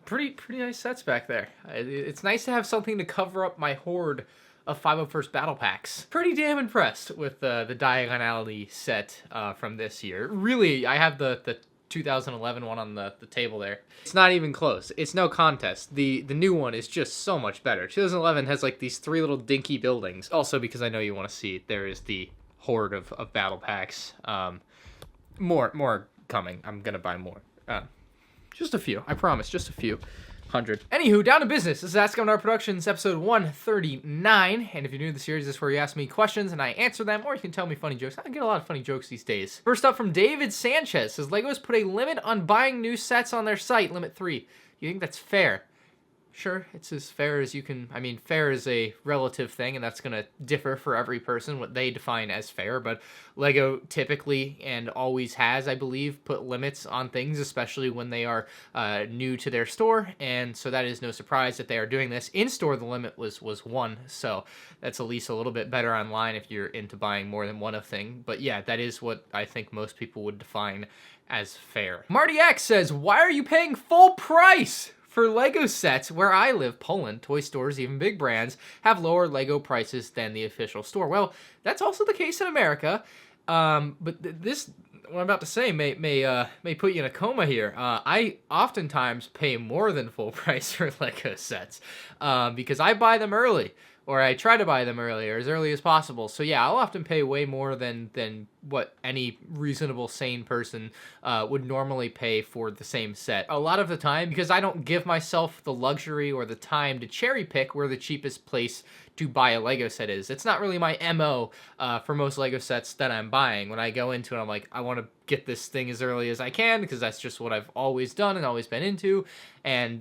Pretty nice sets back there. It's nice to have something to cover up my hoard of 501st battle packs. Pretty damn impressed with the diagonality set from this year. Really, I have the 2011 one on the table there. It's not even close. It's no contest. The new one is just so much better. 2011 has like these 3 little dinky buildings. Also, because I know you want to see it, there is the horde of battle packs. More coming. I'm gonna buy more. Just a few. I promise. Just a few. 100. Anywho, down to business. This is MandRproductions episode 139. And if you're new to the series, this is where you ask me questions and I answer them, or you can tell me funny jokes. I get a lot of funny jokes these days. First up from David Sanchez says, Legos put a limit on buying new sets on their site, limit 3. You think that's fair? Sure, it's as fair as you can. I mean, fair is a relative thing, and that's going to differ for every person, what they define as fair. But Lego typically and always has, I believe, put limits on things, especially when they are new to their store. And so that is no surprise that they are doing this. In store, the limit was 1, so that's at least a little bit better online if you're into buying more than one of thing. But yeah, that is what I think most people would define as fair. Marty X says, why are you paying full price for Lego sets? Where I live, Poland, toy stores, even big brands, have lower Lego prices than the official store. Well, that's also the case in America. But this, what I'm about to say, may put you in a coma here. I oftentimes pay more than full price for Lego sets because I buy them early. Or I try to buy them earlier, as early as possible. So yeah, I'll often pay way more than what any reasonable, sane person would normally pay for the same set. A lot of the time, because I don't give myself the luxury or the time to cherry pick where the cheapest place to buy a Lego set is. It's not really my MO for most Lego sets that I'm buying. When I go into it, I'm like, I want to get this thing as early as I can because that's just what I've always done and always been into. And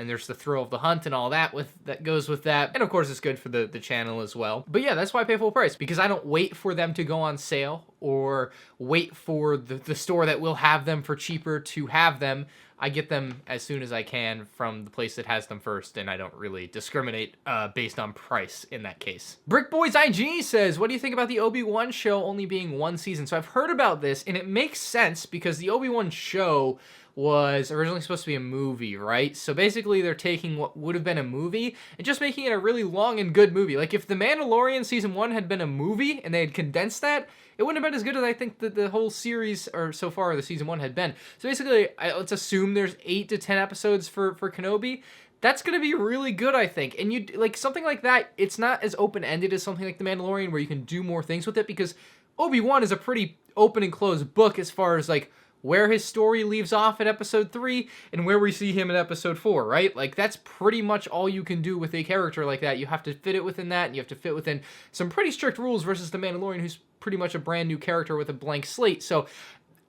there's the thrill of the hunt and all that that goes with that. And of course, it's good for the channel as well. But yeah, that's why I pay full price, because I don't wait for them to go on sale or wait for the store that will have them for cheaper to have them. I get them as soon as I can from the place that has them first, and I don't really discriminate based on price in that case. Brickboys IG says, what do you think about the ObiWan show only being 1 season? So I've heard about this, and it makes sense because the ObiWan show was originally supposed to be a movie, right? So basically they're taking what would have been a movie and just making it a really long and good movie. Like if The Mandalorian season 1 had been a movie and they had condensed that, it wouldn't have been as good as I think that the whole series, or so far the season 1 had been. So basically, let's assume there's 8 to 10 episodes for Kenobi. That's going to be really good, I think. And you like something like that, it's not as open-ended as something like The Mandalorian where you can do more things with it, because Obi-Wan is a pretty open and closed book as far as like where his story leaves off at episode 3 and where we see him in episode 4, right? Like, that's pretty much all you can do with a character like that. You have to fit it within that, and you have to fit within some pretty strict rules versus The Mandalorian, who's pretty much a brand new character with a blank slate. So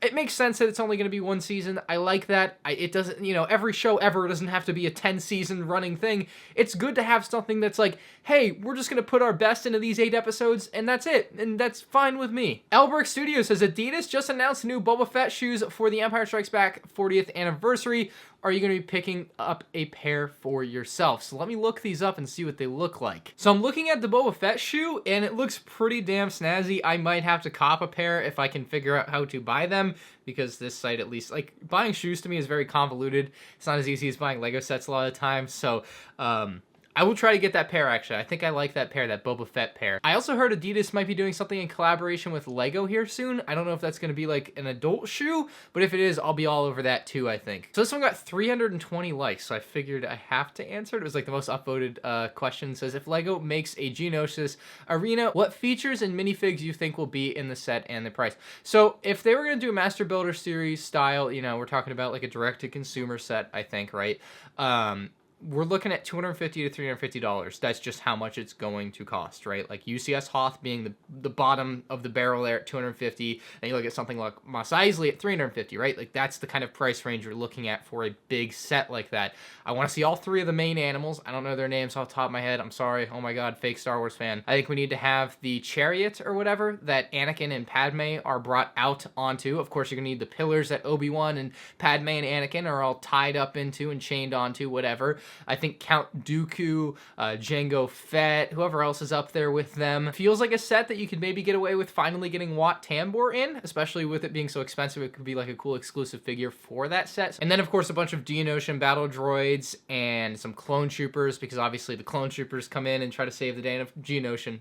it makes sense that it's only going to be 1 season. I like that. It doesn't, every show ever doesn't have to be a 10-season running thing. It's good to have something that's like, hey, we're just going to put our best into these 8 episodes, and that's it. And that's fine with me. Elbrick Studio says, Adidas just announced new Boba Fett shoes for the Empire Strikes Back 40th anniversary. Are you going to be picking up a pair for yourself? So let me look these up and see what they look like. So I'm looking at the Boba Fett shoe, and it looks pretty damn snazzy. I might have to cop a pair if I can figure out how to buy them, because this site, at least, like, buying shoes to me is very convoluted. It's not as easy as buying Lego sets a lot of the time. So I will try to get that pair, actually. I think I like that pair, that Boba Fett pair. I also heard Adidas might be doing something in collaboration with Lego here soon. I don't know if that's going to be like an adult shoe, but if it is, I'll be all over that too, I think. So this one got 320 likes, so I figured I have to answer it. It was like the most upvoted question. It says, if Lego makes a Geonosis Arena, what features and minifigs you think will be in the set and the price? So if they were going to do a Master Builder Series style, we're talking about like a direct-to-consumer set, I think, right? We're looking at $250 to $350. That's just how much it's going to cost, right? Like UCS Hoth being the bottom of the barrel there at $250, and you look at something like Mos Eisley at $350, right? Like that's the kind of price range you're looking at for a big set like that. I want to see all 3 of the main animals. I don't know their names off the top of my head. I'm sorry. Oh my God, fake Star Wars fan. I think we need to have the chariot or whatever that Anakin and Padme are brought out onto. Of course, you're going to need the pillars that Obi-Wan and Padme and Anakin are all tied up into and chained onto, whatever. I think Count Dooku, Jango Fett, whoever else is up there with them. Feels like a set that you could maybe get away with finally getting Wat Tambor in, especially with it being so expensive. It could be like a cool exclusive figure for that set. And then, of course, a bunch of Geonosian battle droids and some clone troopers, because obviously the clone troopers come in and try to save the day, and Geonosian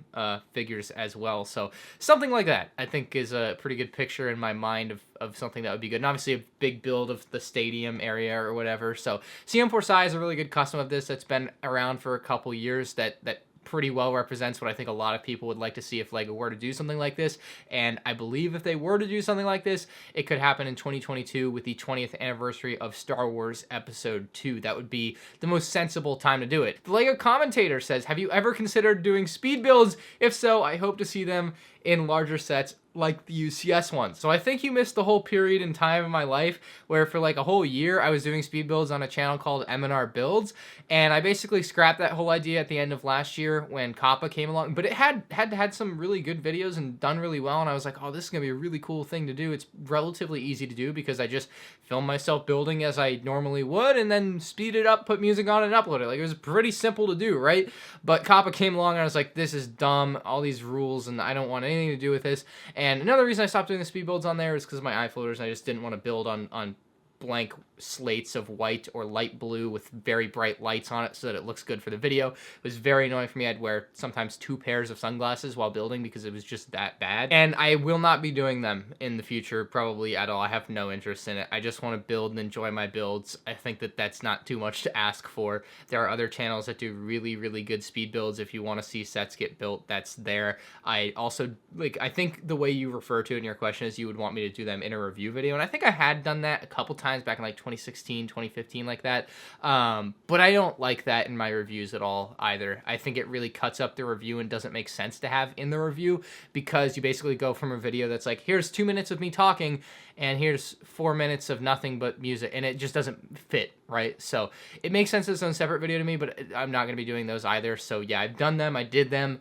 figures as well. So something like that, I think, is a pretty good picture in my mind of something that would be good. And obviously a big build of the stadium area or whatever. So CM4 Sai is a really good custom of this that's been around for a couple years that pretty well represents what I think a lot of people would like to see if LEGO were to do something like this. And I believe if they were to do something like this, it could happen in 2022 with the 20th anniversary of Star Wars Episode 2. That would be the most sensible time to do it. The LEGO commentator says, have you ever considered doing speed builds? If so, I hope to see them in larger sets like the UCS ones. So I think you missed the whole period in time in my life where for like a whole year I was doing speed builds on a channel called M&R Builds, and I basically scrapped that whole idea at the end of last year when Kappa came along. But it had some really good videos and done really well, and I was like, oh, this is gonna be a really cool thing to do. It's relatively easy to do because I just film myself building as I normally would and then speed it up, put music on, and upload it. Like, it was pretty simple to do, right? But Kappa came along and I was like, this is dumb, all these rules, and I don't want anything to do with this. And another reason I stopped doing the speed builds on there is because of my eye floaters, and I just didn't want to build on blank slates of white or light blue with very bright lights on it so that it looks good for the video. It was very annoying for me. I'd wear sometimes 2 pairs of sunglasses while building because it was just that bad. And I will not be doing them in the future probably at all. I have no interest in it. I just want to build and enjoy my builds. I think that that's not too much to ask for. There are other channels that do really, really good speed builds. If you want to see sets get built, that's there. I also, like, I think the way you refer to it in your question is you would want me to do them in a review video. And I think I had done that a couple times back in like 2016, 2015, like that. But I don't like that in my reviews at all either. I think it really cuts up the review and doesn't make sense to have in the review, because you basically go from a video that's like, here's 2 minutes of me talking and here's 4 minutes of nothing but music, and it just doesn't fit, right? So it makes sense as its own separate video to me, but I'm not going to be doing those either. So yeah, I've done them, I did them,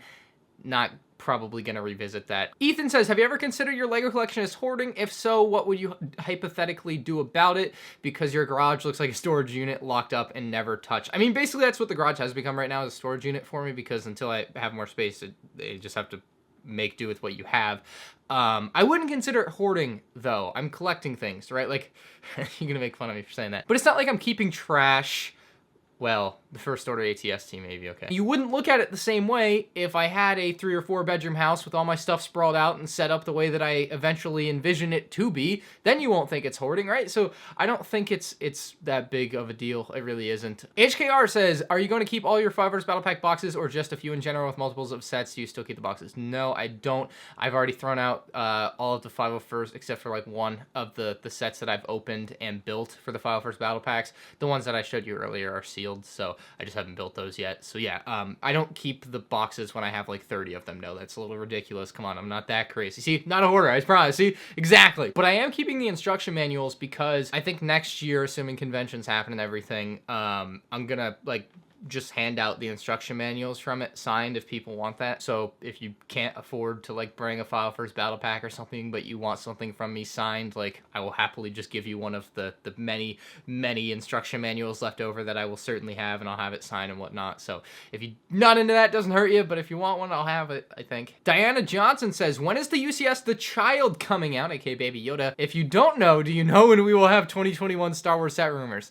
not probably gonna revisit that. Ethan says, have you ever considered your LEGO collection as hoarding? If so, what would you hypothetically do about it? Because your garage looks like a storage unit locked up and never touched. I mean, basically that's what the garage has become right now, is a storage unit for me, because until I have more space, they just have to make do with what you have. I wouldn't consider it hoarding, though. I'm collecting things, right? Like, you're gonna make fun of me for saying that. But it's not like I'm keeping trash. Well, the First Order ATS team maybe, okay. You wouldn't look at it the same way if I had a 3 or 4 bedroom house with all my stuff sprawled out and set up the way that I eventually envision it to be. Then you won't think it's hoarding, right? So I don't think it's that big of a deal. It really isn't. HKR says, are you going to keep all your 5 Battle Pack boxes or just a few in general with multiples of sets? Do you still keep the boxes? No, I don't. I've already thrown out all of the 501st except for like one of the sets that I've opened and built for the 501st Battle Packs. The ones that I showed you earlier are sealed, so I just haven't built those yet. So yeah, I don't keep the boxes when I have like 30 of them. No, that's a little ridiculous. Come on, I'm not that crazy. See, not a hoarder, I promise. See, exactly. But I am keeping the instruction manuals because I think next year, assuming conventions happen and everything, I'm gonna like just hand out the instruction manuals from it signed if people want that. So if you can't afford to like bring a File First Battle Pack or something, but you want something from me signed, like I will happily just give you one of the many instruction manuals left over that I will certainly have, and I'll have it signed and whatnot. So if you're not into that, doesn't hurt you, but if you want one, I'll have it, I think. Diana Johnson says, when is the UCS The Child coming out, aka Baby Yoda? If you don't know, do you know when we will have 2021 Star Wars set rumors?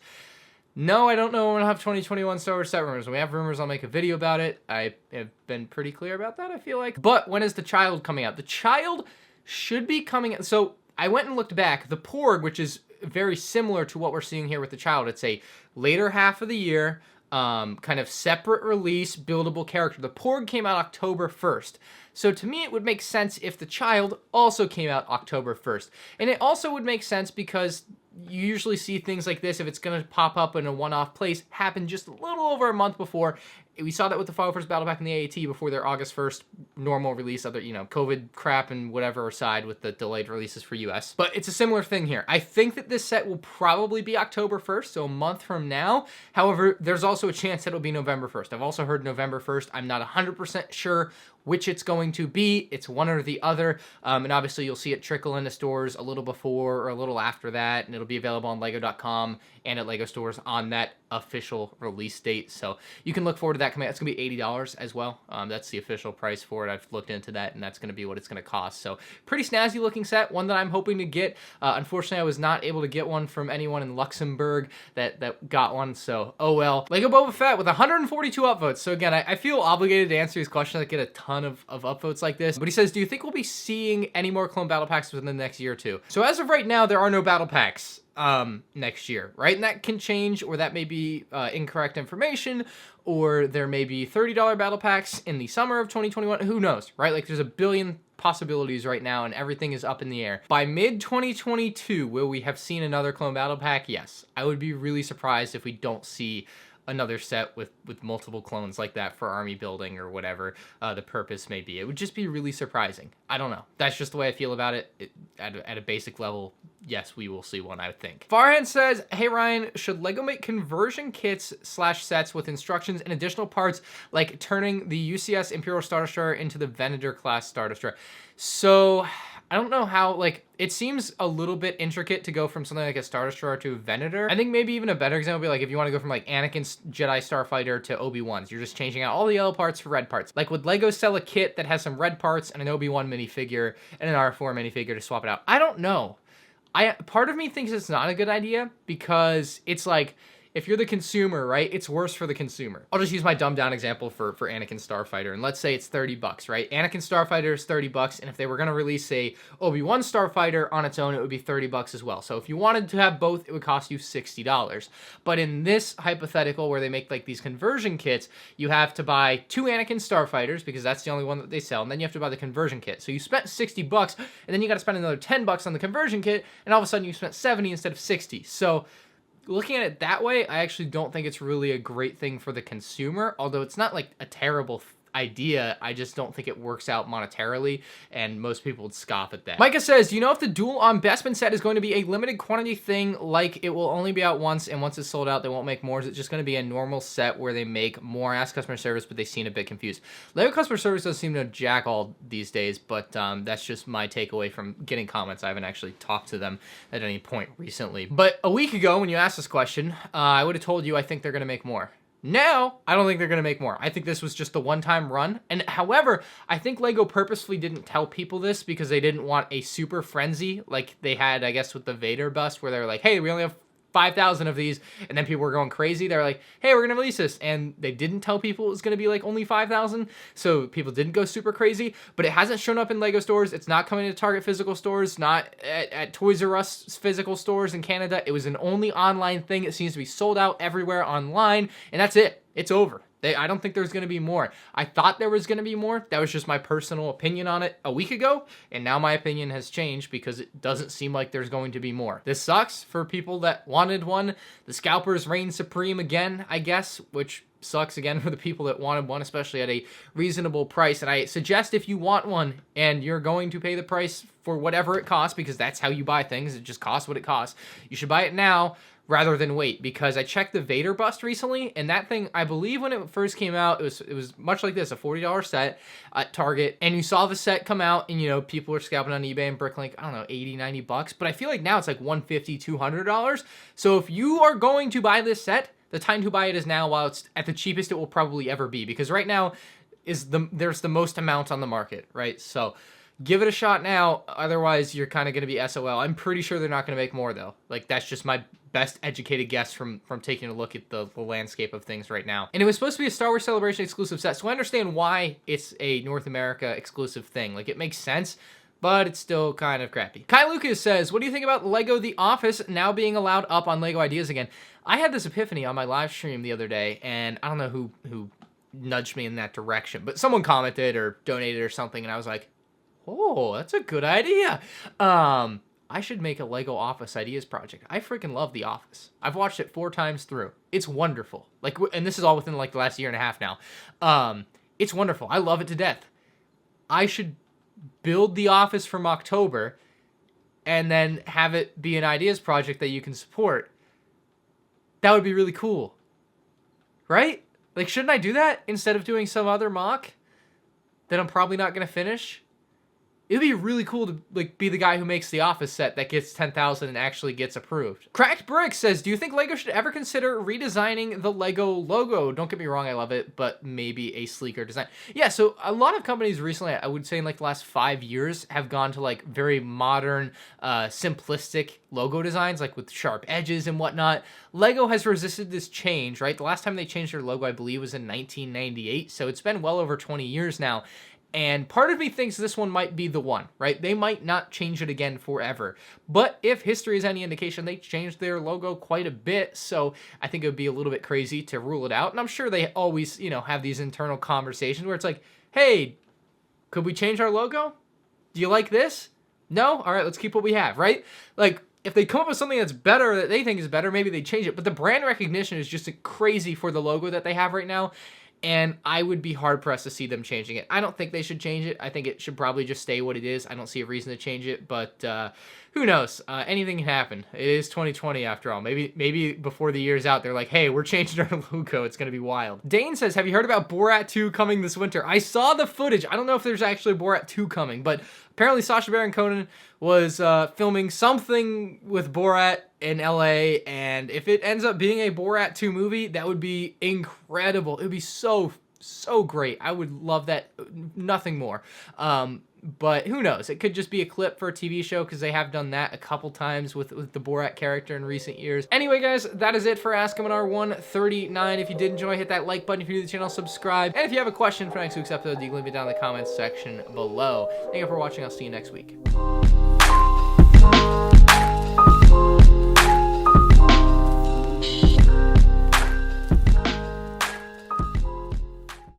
No, I don't know when we'll have 2021 Star Wars set rumors. When we have rumors, I'll make a video about it. I have been pretty clear about that, I feel like. But when is The Child coming out? The Child should be coming out. So I went and looked back. The Porg, which is very similar to what we're seeing here with The Child, it's a later half of the year, kind of separate release, buildable character. The Porg came out October 1st. So to me, it would make sense if The Child also came out October 1st. And it also would make sense because you usually see things like this, if it's going to pop up in a one-off place, happen just a little over a month before. We saw that with the File First Battle Pack in the AAT before their August 1st normal release, other, you know, COVID crap and whatever aside with the delayed releases for US. But it's a similar thing here. I think that this set will probably be October 1st, so a month from now. However, there's also a chance that it'll be November 1st. I've also heard November 1st. I'm not 100% sure which it's going to be. It's one or the other. And obviously you'll see it trickle into stores a little before or a little after that, and it'll be available on lego.com and at LEGO stores on that official release date. So you can look forward to that coming out. It's going to be $80 as well. That's the official price for it. I've looked into that, and that's going to be what it's going to cost. So pretty snazzy looking set, one that I'm hoping to get. Unfortunately, I was not able to get one from anyone in Luxembourg that got one, so oh well. Lego Boba Fett with 142 upvotes. So again, I feel obligated to answer these questions. I get a ton of upvotes like this. But he says, do you think we'll be seeing any more clone battle packs within the next year or two? So as of right now, there are no battle packs next year, right? And that can change, or that may be incorrect information, or there may be $30 battle packs in the summer of 2021. Who knows, right? Like, there's a billion possibilities right now, and everything is up in the air. By mid 2022, will we have seen another clone battle pack? Yes. I would be really surprised if we don't see another set with multiple clones like that for army building or whatever the purpose may be. It would just be really surprising. I don't know. That's just the way I feel about it. At a basic level, yes, we will see one, I would think. Farhan says, hey Ryan, should Lego make conversion kits / sets with instructions and additional parts, like turning the UCS Imperial Star Destroyer into the Venator class Star Destroyer? So I don't know how, like, it seems a little bit intricate to go from something like a Star Destroyer to a Venator. I think maybe even a better example would be like if you want to go from like Anakin's Jedi Starfighter to Obi-Wan's. You're just changing out all the yellow parts for red parts. Like, would Lego sell a kit that has some red parts and an Obi-Wan minifigure and an R4 minifigure to swap it out? I don't know. Part of me thinks it's not a good idea because it's like, if you're the consumer, right, it's worse for the consumer. I'll just use my dumbed down example for Anakin Starfighter, and let's say it's $30, right? Anakin Starfighter is $30, and if they were gonna release a Obi-Wan Starfighter on its own, it would be $30 as well. So if you wanted to have both, it would cost you $60. But in this hypothetical where they make like these conversion kits, you have to buy 2 Anakin Starfighters because that's the only one that they sell, and then you have to buy the conversion kit. So you spent $60, and then you gotta spend another $10 on the conversion kit, and all of a sudden you spent $70 instead of $60. So looking at it that way, I actually don't think it's really a great thing for the consumer, although it's not like a terrible idea. I just don't think it works out monetarily, and most people would scoff at that. Micah says, do you know if the Duel on Bespin set is going to be a limited quantity thing, like it will only be out once, and once it's sold out, they won't make more? Is it just going to be a normal set where they make more? Ask customer service, but they seem a bit confused. Lego customer service doesn't seem to jack all these days, but that's just my takeaway from getting comments. I haven't actually talked to them at any point recently. But a week ago, when you asked this question, I would have told you I think they're going to make more. Now, I don't think they're going to make more. I think this was just a one-time run. And however, I think Lego purposefully didn't tell people this because they didn't want a super frenzy like they had, I guess, with the Vader bust, where they were like, hey, we only have 5,000 of these, and then people were going crazy. They're like, hey, we're gonna release this, and they didn't tell people it was gonna be like only 5,000, so people didn't go super crazy. But it hasn't shown up in Lego stores. It's not coming to Target physical stores, not at Toys R Us physical stores in Canada. It was an only online thing. It seems to be sold out everywhere online, and that's it. It's over. I don't think there's going to be more. I thought there was going to be more. That was just my personal opinion on it a week ago, and now my opinion has changed because it doesn't seem like there's going to be more. This sucks for people that wanted one. The scalpers reign supreme again, I guess, which sucks again for the people that wanted one, especially at a reasonable price. And I suggest if you want one and you're going to pay the price for whatever it costs, because that's how you buy things, it just costs what it costs, you should buy it now rather than wait, because I checked the Vader bust recently, and that thing, I believe when it first came out, it was much like this, a $40 set at Target, and you saw the set come out, and, you know, people were scalping on eBay and Bricklink, I don't know, 80, 90 bucks, but I feel like now it's like $150, $200. So if you are going to buy this set, the time to buy it is now while it's at the cheapest it will probably ever be, because right now there's the most amount on the market, right? So give it a shot now, otherwise you're kind of going to be SOL. I'm pretty sure they're not going to make more, though. Like, that's just my best educated guess from taking a look at the landscape of things right now. And it was supposed to be a Star Wars Celebration exclusive set, so I understand why it's a North America exclusive thing. Like, it makes sense, but it's still kind of crappy. Kai Lucas says, what do you think about Lego The Office now being allowed up on Lego Ideas again? I had this epiphany on my live stream the other day, and I don't know who nudged me in that direction, but someone commented or donated or something, and I was like, oh, that's a good idea. I should make a Lego Office Ideas project. I freaking love The Office. I've watched it 4 times through. It's wonderful. Like, and this is all within like the last year and a half now. It's wonderful. I love it to death. I should build The Office from October and then have it be an ideas project that you can support. That would be really cool. Right? Like, shouldn't I do that instead of doing some other mock that I'm probably not going to finish? It'd be really cool to like be the guy who makes the Office set that gets 10,000 and actually gets approved. Cracked Brick says, do you think LEGO should ever consider redesigning the LEGO logo? Don't get me wrong, I love it, but maybe a sleeker design. Yeah, so a lot of companies recently, I would say in like the last 5 years, have gone to like very modern, simplistic logo designs, like with sharp edges and whatnot. LEGO has resisted this change, right? The last time they changed their logo, I believe, was in 1998, so it's been well over 20 years now. And part of me thinks this one might be the one, right? They might not change it again forever. But if history is any indication, they changed their logo quite a bit. So I think it would be a little bit crazy to rule it out. And I'm sure they always, you know, have these internal conversations where it's like, hey, could we change our logo? Do you like this? No? All right, let's keep what we have, right? Like, if they come up with something that's better, that they think is better, maybe they change it. But the brand recognition is just crazy for the logo that they have right now. And I would be hard-pressed to see them changing it. I don't think they should change it. I think it should probably just stay what it is. I don't see a reason to change it, but who knows? Anything can happen. It is 2020 after all. Maybe before the year's out, they're like, hey, we're changing our logo. It's going to be wild. Dane says, have you heard about Borat 2 coming this winter? I saw the footage. I don't know if there's actually Borat 2 coming, but apparently Sacha Baron Cohen was filming something with Borat in LA, and if it ends up being a Borat 2 movie, that would be incredible. It would be so great. I would love that. Nothing more. But who knows? It could just be a clip for a TV show, because they have done that a couple times with the Borat character in recent years. Anyway, guys, that is it for Ask Him in R139. If you did enjoy, hit that like button. If you're new to the channel, subscribe. And if you have a question for next week's episode, you can leave it down in the comments section below. Thank you for watching. I'll see you next week.